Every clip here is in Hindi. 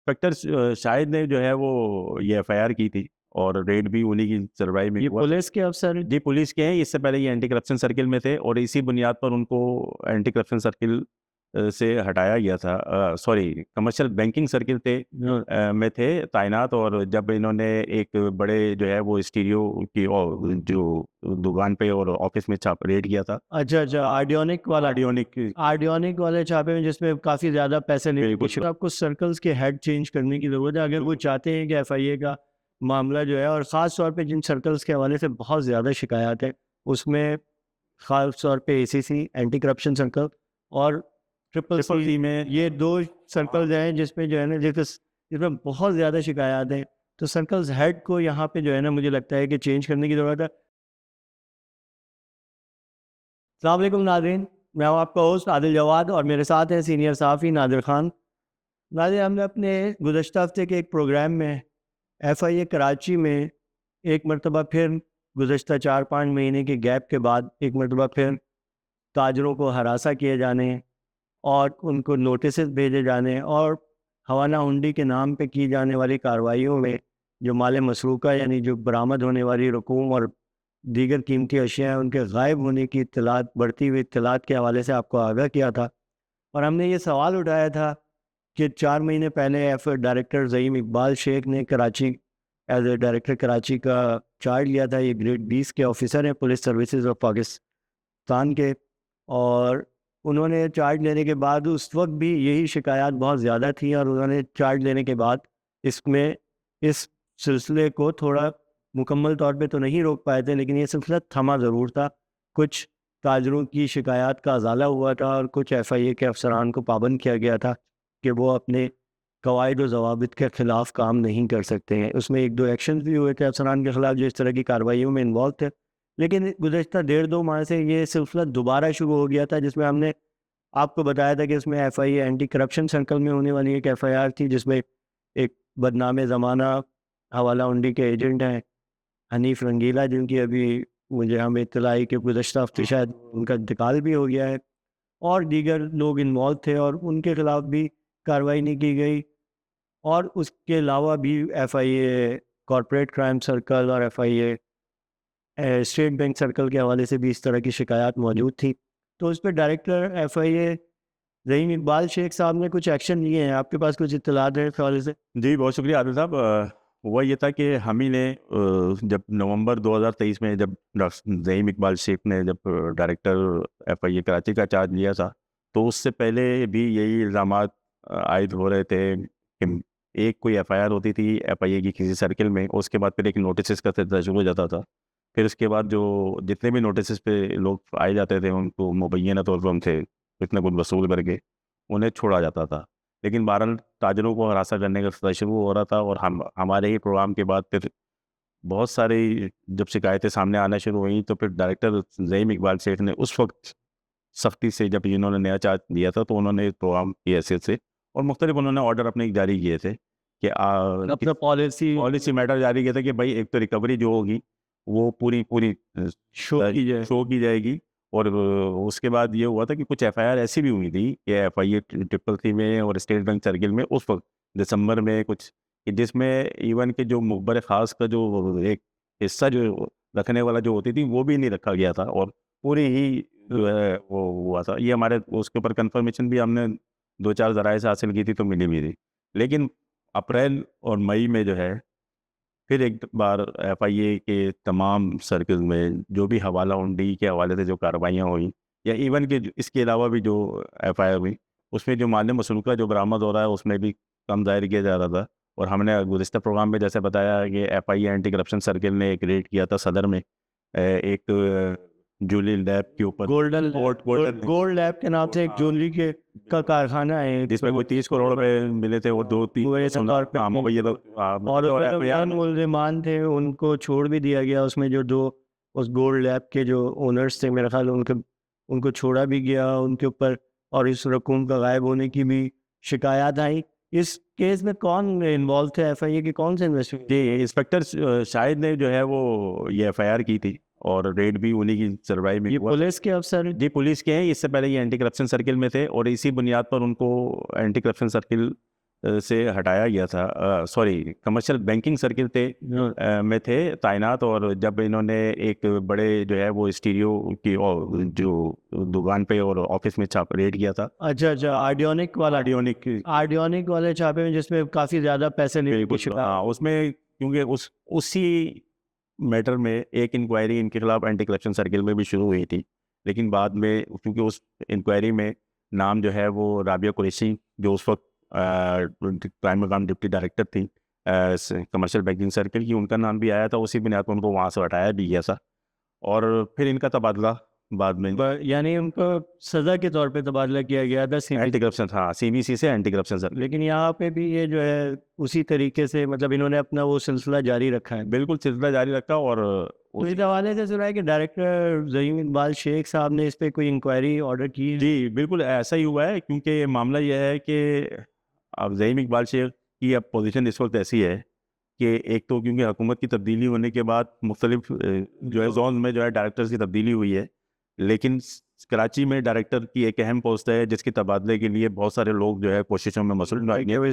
इंस्पेक्टर शाहिद ने जो है वो ये एफआईआर की थी और रेड भी उन्हीं की कार्रवाई में ये हुआ। पुलिस के अफसर हैं? जी पुलिस के हैं। इससे पहले ये एंटी करप्शन सर्किल में थे और इसी बुनियाद पर उनको एंटी करप्शन सर्किल से हटाया गया था। सॉरी, कमर्शियल बैंकिंग सर्किल में थे तैनात। और जब इन्होंने एक बड़े जो है वो स्टीरियो की जो दुकान पे और ऑफिस में छाप रेड किया था। अच्छा अच्छा, आर्डियोनिक वाला। आर्डियोनिक। आर्डियोनिक वाले छापे में जिसमें काफ़ी ज़्यादा पैसे नहीं बिल्कुल। कुछ आपको सर्कल्स के हेड चेंज करने की ज़रूरत है अगर वो चाहते हैं कि एफआईए का मामला जो है, और ख़ास तौर पे जिन सर्कल्स के हवाले से बहुत ज़्यादा शिकायत है उसमें ख़ास तौर पे एसीसी एंटी करप्शन सर्कल और ट्रिपल ट्रिपल सी सी में ये दो सर्कल्स हैं जिसमें जो है ना जिसमें बहुत ज़्यादा शिकायत है। तो सर्कल्स हेड को यहाँ पे जो है ना मुझे लगता है कि चेंज करने की ज़रूरत है। अस्सलाम वालेकुम नाज़रीन, मैं हूँ आपका होस्ट आदिल जवाद और मेरे साथ हैं सीनियर सहाफ़ी नादिर ख़ान। नाज़रीन, हमने अपने गुज़श्ता हफ़्ते के एक प्रोग्राम में एफआईए कराची में एक मरतबा फिर गुज़श्ता 4-5 महीने के गैप के बाद एक मरतबा फिर ताजरों को हरासा किए जाने और उनको नोटिसेस भेजे जाने और हवाला हुंडी के नाम पे की जाने वाली कार्रवाइयों में जो माल मसरूक़ा यानी जो बरामद होने वाली रकूम और दीगर कीमती अशिया हैं उनके गायब होने की इत्तलात, बढ़ती हुई इत्तलात के हवाले से आपको आगाह किया था। और हमने ये सवाल उठाया था कि 4 महीने पहले डायरेक्टर ज़हीम इकबाल शेख ने Karachi as a director Karachi का चार्ज लिया था। ये ग्रेड 20 के ऑफिसर हैं पुलिस सर्विसेज ऑफ पाकिस्तान के, और उन्होंने चार्ज लेने के बाद उस वक्त भी यही शिकायत बहुत ज़्यादा थी और उन्होंने चार्ज लेने के बाद इसमें इस सिलसिले को थोड़ा मुकम्मल तौर पे तो नहीं रोक पाए थे, लेकिन ये सिलसिला थमा ज़रूर था। कुछ ताजरों की शिकायत का अज़ाला हुआ था और कुछ एफआईए के अफसरान को पाबंद किया गया था कि वो अपने कवायद व ज़वाबित के ख़िलाफ़ काम नहीं कर सकते हैं। उसमें 1-2 एक्शन भी हुए थे अफसरान के ख़िलाफ़ जो इस तरह की कार्रवाइयों में इन्वॉल्व थे। लेकिन गुज़श्ता 1.5-2 माह से ये सिलसिला दोबारा शुरू हो गया था, जिसमें हमने आपको बताया था कि इसमें एफआईए एंटी करप्शन सर्कल में होने वाली एक एफआईआर थी, जिसमें एक बदनाम ज़माना हवाला हुंडी के एजेंट हैं हनीफ रंगीला, जिनकी अभी मुझे हमें इत्तला आई कि गुज़श्ता हफ़्ते शायद उनका इंतकाल भी हो गया है, और दीगर लोग इन्वॉल्व थे और उनके ख़िलाफ़ भी कार्रवाई नहीं की गई। और उसके अलावा भी एफआईए कॉर्पोरेट क्राइम सर्कल और एफआईए स्टेट बैंक सर्कल के हवाले से भी इस तरह की शिकायत मौजूद थी। तो उस पे डायरेक्टर एफआईए ज़हीम इकबाल शेख साहब ने कुछ एक्शन लिए हैं। आपके पास कुछ इत्तलात है इस हवाले से? जी, बहुत शुक्रिया आदिल साहब। हुआ ये था कि हम ही ने जब नवंबर 2023 में जब डॉक्टर ज़हीम इकबाल शेख ने जब डायरेक्टर एफआईए कराची का चार्ज लिया था, तो उससे पहले भी यही इल्ज़ामात आयद हो रहे थे कि एक कोई एफआईआर होती थी एफआईए की किसी सर्किल में, उसके बाद फिर एक नोटिस का सिलसिला शुरू हो जाता था। फिर उसके बाद जो जितने भी नोटिस पे लोग आए जाते थे उनको मुबैना तौर पर उनसे कुछ ना कुछ वसूल करके उन्हें छोड़ा जाता था। लेकिन बहरहाल ताजरों को हरासा करने का सिलसिला शुरू हो रहा था और हम हमारे ही प्रोग्राम के बाद फिर बहुत सारी जब शिकायतें सामने आना शुरू हुई, तो फिर डायरेक्टर ज़हीम इकबाल शेख ने उस वक्त सख्ती से, जब इन्होंने नया चार्ज दिया था, तो उन्होंने प्रोग्राम की हैसियत से और मुख्तलिफ उन्होंने ऑर्डर अपने जारी किए थे कि अपना पॉलिसी पॉलिसी मैटर जारी किया था कि भाई एक तो रिकवरी जो होगी वो पूरी पूरी शो की जाए। शो की जाएगी। और उसके बाद ये हुआ था कि कुछ एफआईआर ऐसी भी हुई थी कि एफआईए ट्रिपल सी में और स्टेट बैंक सर्किल में उस वक्त दिसंबर में कुछ, कि जिसमें इवन के जो मुखबर खास का जो एक हिस्सा जो रखने वाला जो होती थी वो भी नहीं रखा गया था और पूरी ही जो है वो हुआ था। ये हमारे उसके ऊपर कंफर्मेशन भी हमने 2-4 ज़राए से हासिल की थी, तो मिली भी थी। लेकिन अप्रैल और मई में जो है फिर एक बार एफआईए के तमाम सर्कल में जो भी हवाला हुंडी के हवाले से जो कार्रवाइयाँ हुई, या इवन के इसके अलावा भी जो एफआईआर हुई, उसमें जो माल मसरूक़ा जो बरामद हो रहा है उसमें भी कम ज़ाहिर किया जा रहा था। और हमने गुज़िश्ता प्रोग्राम में जैसे बताया कि एफआईए एंटी करप्शन सर्किल ने एक रेड किया था सदर में, एक जूली लैब के ऊपर गोल्ड लैब के नाम से एक ज्वेलरी के का कारखाना है, जिसमें कोई 30 करोड़ रुपए मिले थे और 2-3 वो ऐसा तौर पे और उसमें जो मुलज़िमान थे उनको छोड़ भी दिया गया। उसमें जो 2 उस गोल्ड लैब के जो ओनर्स थे मेरे ख़्याल उनको उनको छोड़ा भी गया उनके ऊपर, और इस रकूम का गायब होने की भी शिकायत आई। इस केस में कौन इन्वॉल्व थे? एफआईए के कौन से इन्वेस्टिगेटर? जी, इंस्पेक्टर शाहिद ने जो है वो ये एफआईआर की थी और रेड भी उन्हीं की कार्रवाई में ये हुआ। पुलिस के अफसर हैं? जी पुलिस के हैं। इससे पहले ये एंटी करप्शन सर्किल में थे और इसी बुनियाद पर उनको एंटी करप्शन सर्किल से हटाया गया था, सॉरी कमर्शियल बैंकिंग सर्किल में थे तैनात, और जब इन्होंने एक बड़े जो है वो स्टीरियो की जो दुकान पे और ऑफिस में छाप रेड किया था। अच्छा अच्छा, आर्डियोनिक वाला, आर्डियोनिक, आर्डियोनिक वाले छापे में जिसमें काफ़ी ज़्यादा पैसे लेने की बिल्कुल शिकायत। हाँ, उसमें क्योंकि उसी मैटर में एक इंक्वायरी इनके खिलाफ एंटी करप्शन सर्किल में भी शुरू हुई थी, लेकिन बाद में क्योंकि उस इंक्वायरी में नाम जो है वो राबिया कुरैशी, जो उस वक्त क्राइम मकाम डिप्टी डायरेक्टर थी कमर्शियल बैंकिंग सर्किल की, उनका नाम भी आया था। उसी बुनियाद पर उनको वहाँ से हटाया भी गया था, और फिर इनका तबादला बाद में यानी उनको सज़ा के तौर पे तबादला किया गया था एंटी करप्शन, हाँ, CBC से एंटी करप्शन सर्किल। लेकिन यहाँ पे भी ये जो है उसी तरीके से मतलब इन्होंने अपना वो सिलसिला जारी रखा है। बिल्कुल सिलसिला जारी रखा, और तो इस हवाले से सुना है कि डायरेक्टर ज़हीम इकबाल शेख साहब ने इस पे कोई इंक्वायरी ऑर्डर की है। जी, बिल्कुल ऐसा ही हुआ है, क्योंकि मामला यह है कि अब ज़हीम इकबाल शेख की अब पोजीशन इस वक्त ऐसी है कि एक तो क्योंकि हुकूमत की तब्दीली होने के बाद मुख्तलिफ जो है जोन में जो है डायरेक्टर्स की तब्दीली हुई है, लेकिन कराची में डायरेक्टर की एक अहम पोस्ट है जिसके तबादले के लिए बहुत सारे लोग जो है कोशिशों में मसरूफ हैं,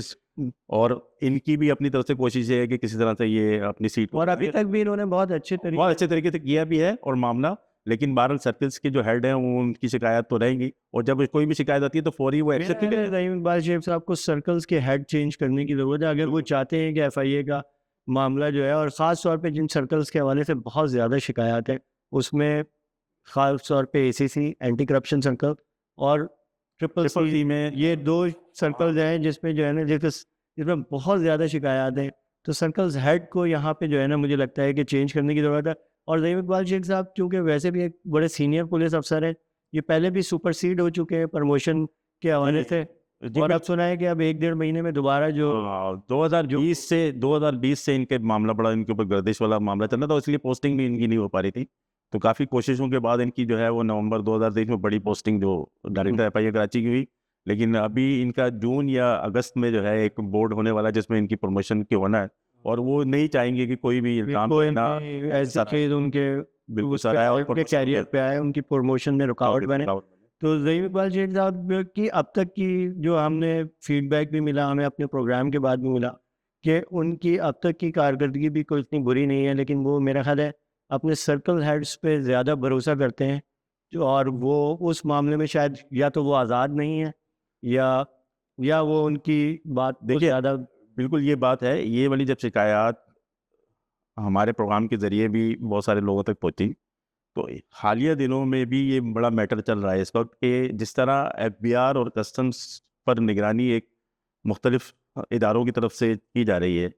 और इनकी भी अपनी तरफ से कोशिश है कि किसी तरह से ये अपनी सीट और अभी तक भी इन्होंने बहुत अच्छे तरीके से किया भी है और मामला, लेकिन बहरहाल सर्कल्स के जो हेड हैं वो उनकी शिकायत तो रहेंगी, और जब कोई भी शिकायत आती है तो फौरी वो एक्सेप्ट मेरा ज़हीम इकबाल शेख साहब को सर्कल्स के हेड चेंज करने की ज़रूरत है अगर वो चाहते हैं कि FIA का मामला जो है, और ख़ास तौर पे जिन सर्कल्स के हवाले से बहुत ज़्यादा शिकायत है उसमें ख़ास तौर पे ACC एंटी करप्शन सर्कल और ट्रिपल C में ये 2 सर्कल्स हैं जिसमें जो है ना जिसमें बहुत ज़्यादा शिकायत हैं। तो सर्कल्स हेड को यहाँ पे जो है ना मुझे लगता है कि चेंज करने की ज़रूरत है। और ज़हीम इकबाल शेख साहब चूँकि वैसे भी एक बड़े सीनियर पुलिस अफसर हैं, ये पहले भी सुपरसीड हो चुके हैं प्रमोशन के हवाले से, और अब सुना है कि अब 1 डेढ़ महीने में दोबारा जो 2020 से इनके मामला बड़ा, इनके ऊपर गर्दिश वाला मामला चल रहा था, इसलिए पोस्टिंग भी इनकी नहीं हो पा रही थी। तो काफ़ी कोशिशों के बाद इनकी जो है वो नवंबर 2023 में बड़ी पोस्टिंग जो डायरेक्टर FIA कराची की हुई, लेकिन अभी इनका जून या अगस्त में जो है एक बोर्ड होने वाला है जिसमें इनकी प्रमोशन की होना है, और वो नहीं चाहेंगे कि कोई भी इल्ज़ाम कोई ना ऐसी चीज़ उनके बिल्कुल उस पे सराहा आए, उनके कैरियर पे आए, उनकी प्रमोशन में रुकावट बने। तो ज़हीम इकबाल शेख साहब की अब तक की जो हमने फीडबैक भी मिला, हमें अपने प्रोग्राम के बाद भी मिला कि उनकी अब तक की कारकर्दगी भी कोई इतनी बुरी नहीं है, लेकिन वो मेरा ख़्याल है अपने सर्कल हेड्स पे ज़्यादा भरोसा करते हैं, जो और वो उस मामले में शायद या तो वो आज़ाद नहीं है या वो उनकी बात को देखिए, ज़्यादा। बिल्कुल ये बात है, ये वाली जब शिकायत हमारे प्रोग्राम के ज़रिए भी बहुत सारे लोगों तक पहुँची, तो हालिया दिनों में भी ये बड़ा मैटर चल रहा है इस वक्त कि जिस तरह FBR और कस्टम्स पर निगरानी एक मुख्तलिफ इदारों की तरफ से की जा रही है,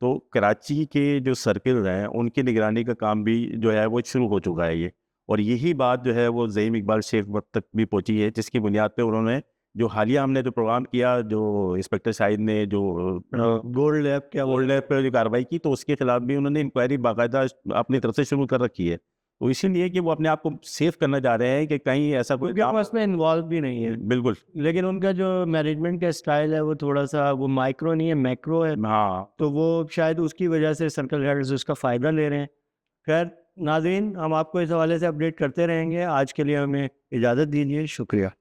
तो कराची के जो सर्किल हैं उनकी निगरानी का काम भी जो है वो शुरू हो चुका है ये, और यही बात जो है वो ज़हीम इकबाल शेख तक भी पहुंची है, जिसकी बुनियाद पे उन्होंने जो हालिया हमने जो प्रोग्राम किया, जो इंस्पेक्टर शाहिद ने जो गोल्ड लैब पर जो कार्रवाई की, तो उसके खिलाफ भी उन्होंने इंक्वायरी बाकायदा अपनी तरफ से शुरू कर रखी है। तो इसीलिए कि वो अपने आप को सेफ करना चाह रहे हैं कि कहीं ऐसा कोई क्योंकि हम उसमें इन्वॉल्व भी नहीं है, बिल्कुल, लेकिन उनका जो मैनेजमेंट का स्टाइल है वो थोड़ा-सा वो माइक्रो नहीं है, मैक्रो है, हाँ। तो वो शायद उसकी वजह से सर्कल हेड्स उसका फ़ायदा ले रहे हैं। खैर नाज़रीन, हम आपको इस हवाले से अपडेट करते रहेंगे। आज के लिए हमें इजाज़त दीजिए, शुक्रिया।